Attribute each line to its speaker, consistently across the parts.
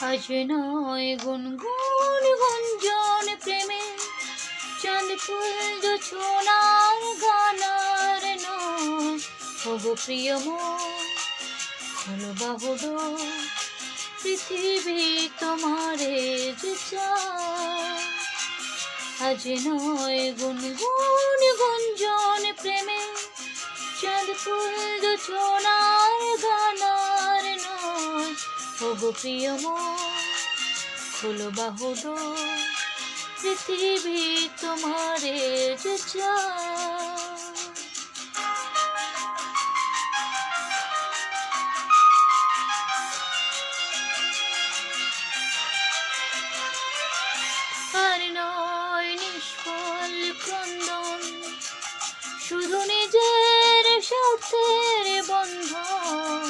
Speaker 1: আজ নয় গুনগুন গুঞ্জন প্রেমে চাঁদ ফুল জোছনার গানার নয়। ওগো প্রিয় মন খোলো বাহুডোর, পৃথিবী তোমারে যে চায়। আজ নয় গুনগুন গুঞ্জন প্রেমে চাঁদ ফুল জোছনার গানার নয়। ওগো প্রিয় মন খোলো বাহুডোর, পৃথিবী তোমারে যে চায়। আর নয় নিষ্ফল ক্রন্দন, শুধু নিজের স্বার্থের বন্ধন।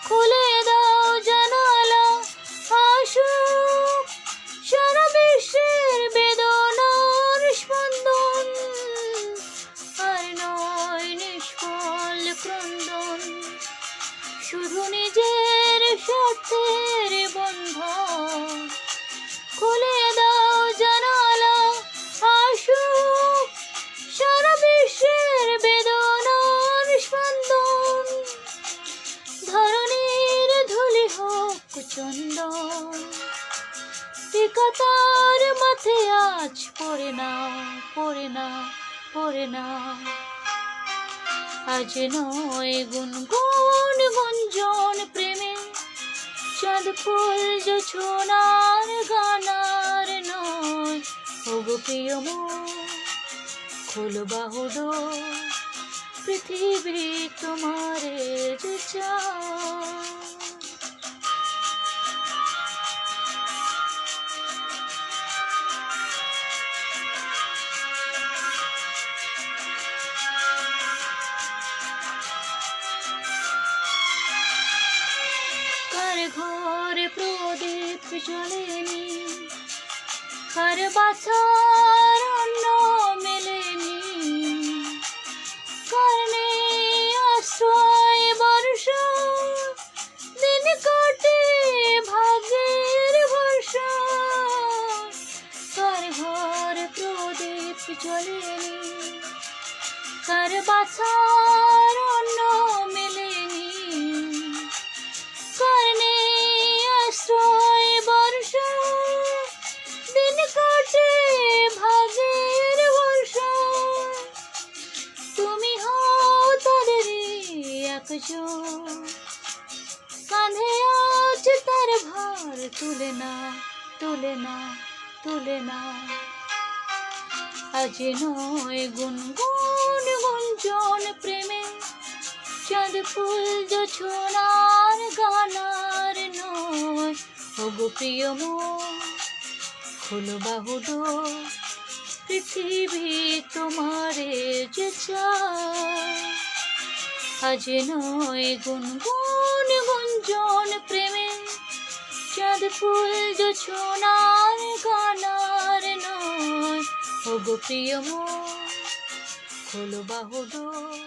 Speaker 1: খুলে দাও জানালা, আসুক সারা বিশ্বের বেদনার স্পন্দন। আর নয় নিষ্ফল ক্রন্দন, শুধু নিজের স্বার্থের বন্ধন। খুলে দাও জানালা, আসুক সারা বিশ্বের বেদনার স্পন্দন। ধরণীর ধুলি হোক চন্দন, পিকাতার মাথে আজ পড়ে না, পড়ে না, পড়ে না। আজ নয় গুনগুন গুঞ্জন প্রেমে চাঁদ ফুল জোছনার গানার নয়। ওগো প্রিয় মন খোলো বাহুডোর, পৃথিবী তোমারে যে চায়। কার ঘরে প্রদীপ জ্বলেনি, কার বাছার অন্ন মেলেনি, কার নেই আশ্রয় বর্ষা, দিন কাটে ভাগ্যের ভরসা। কার ঘরে প্রদীপ জ্বলেনি, কার বাছার অন্ন মেলেনি, কার নেই আশ্রয় বর্ষা, দিন কাটে ভাগ্যের ভরসা। তুমি হও তাদেরই একজন, কাঁধে আজ তার ভার তুলে না, তুলে না, তুলে না। আজ নয় গুনগুন গুঞ্জন প্রেমে চাঁদ ফুল জোছনার গানার নয়। ওগো প্রিয় মন খোলো বাহুডোর, পৃথিবী তোমারে যে চায়। আজ নয় গুনগুন গুঞ্জন প্রেমে চাঁদ ফুল জোছনার গানার নয়। ওগো প্রিয় মন খোলো বাহুডোর,